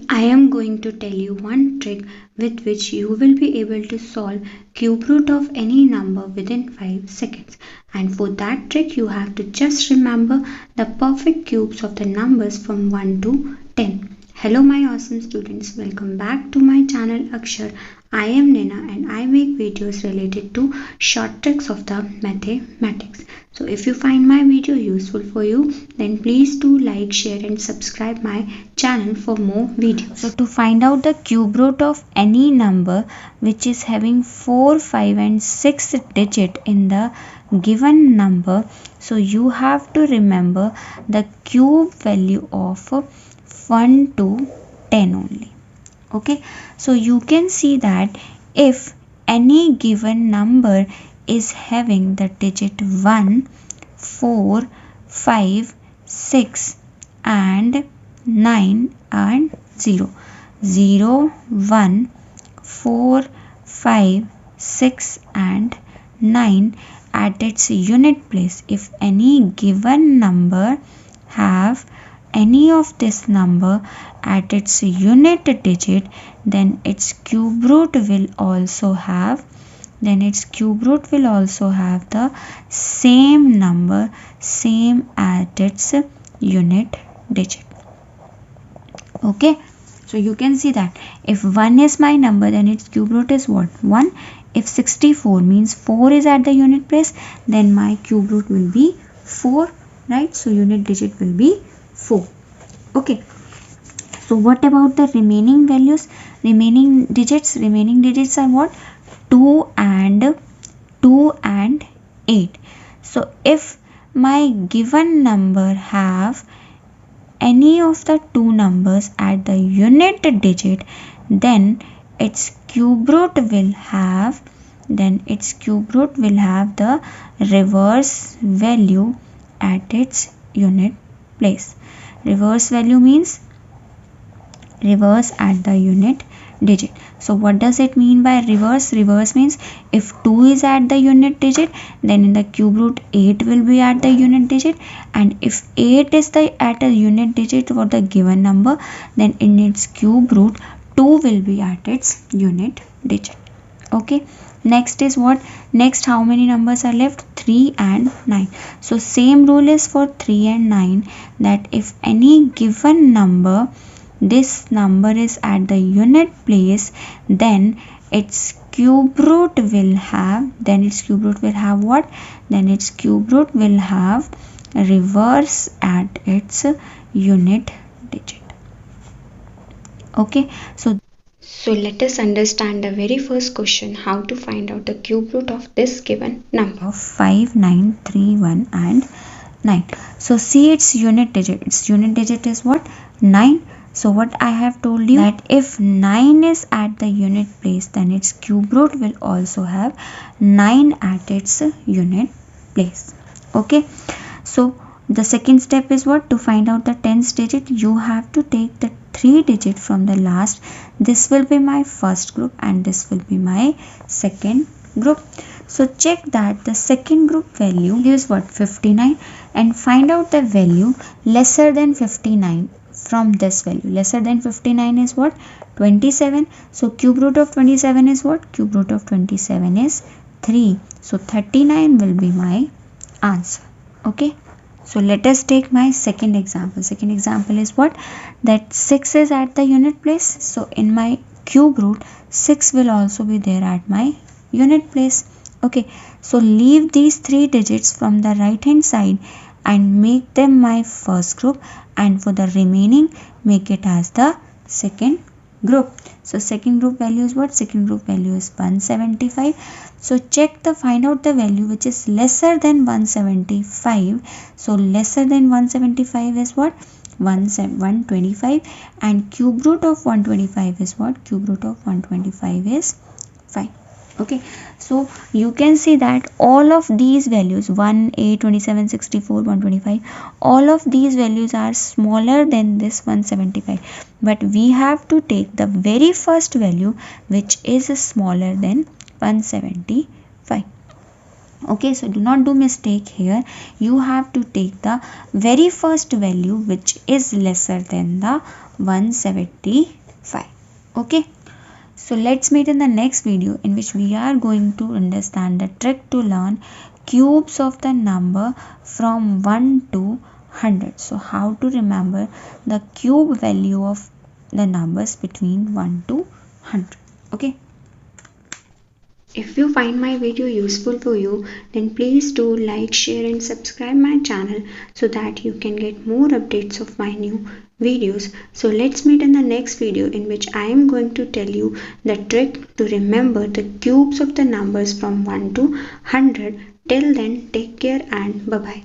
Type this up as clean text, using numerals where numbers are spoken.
I am going to tell you one trick with which you will be able to solve cube root of any number within 5 seconds. And for that trick you have to just remember the perfect cubes of the numbers from 1 to 10. Hello my awesome students, welcome back to my channel Akshar. I am Nina and I make videos related to short tricks of the mathematics. So if you find my video useful for you, then please do like, share and subscribe my channel for more videos. So to find out the cube root of any number which is having 4, 5 and 6 digit in the given number, so you have to remember the cube value of 1 to 10 only. Okay, so you can see that if any given number is having the digit 1, 4, 5, 6 and 9 and 0. 0, 1, 4, 5, 6 and 9 at its unit place. If any given number have any of this number at its unit digit, then its cube root will also have the same number, same at its unit digit. Okay, so you can see that if 1 is my number, then its cube root is what? 1. If 64 means 4 is at the unit place, then my cube root will be 4, right? So unit digit will be 4. Okay, so what about the remaining values? Remaining digits are what? 2 and 8. So if my given number have any of the two numbers at the unit digit, then its cube root will have the reverse value at its unit place. Reverse value means reverse at the unit digit. So what does it mean by reverse? Reverse means if 2 is at the unit digit, then in the cube root 8 will be at the unit digit, and if 8 is at a unit digit for the given number, then in its cube root 2 will be at its unit digit. Okay, next is what? Next, how many numbers are left? 3 and 9. So same rule is for 3 and 9, that if any given number, this number is at the unit place, then its cube root will have what? Then its cube root will have reverse at its unit digit. Okay, so let us understand the very first question, how to find out the cube root of this given number. 5, 9, 3, 1 and 9. So see its unit digit. Its unit digit is what? 9. So what I have told you, that if 9 is at the unit place, then its cube root will also have 9 at its unit place. Okay, so the second step is what? To find out the tens digit, you have to take the 3 digit from the last. This will be my first group and this will be my second group. So check that the second group value is what? 59, and find out the value lesser than 59 from this value. Lesser than 59 is what? 27. So cube root of 27 is what? Cube root of 27 is 3. So 39 will be my answer. Okay, so let us take my second example. Second example is what? That 6 is at the unit place. So in my cube root, 6 will also be there at my unit place. Okay, so leave these 3 digits from the right hand side and make them my first group, and for the remaining make it as the second group. So second group value is what? Second group value is 175. So find out the value which is lesser than 175. So lesser than 175 is what? 125, and cube root of 125 is what? Cube root of 125 is 5. Okay, so you can see that all of these values 1, 8, 27, 64, 125, all of these values are smaller than this 175, but we have to take the very first value which is smaller than 175. Okay, so do not do mistake here. You have to take the very first value which is lesser than the 175. Okay, so let's meet in the next video in which we are going to understand the trick to learn cubes of the number from 1 to 100. So how to remember the cube value of the numbers between 1 to 100. Okay. If you find my video useful for you, then please do like, share and subscribe my channel so that you can get more updates of my new videos. So let's meet in the next video in which I am going to tell you the trick to remember the cubes of the numbers from 1 to 100. Till then, take care and bye bye.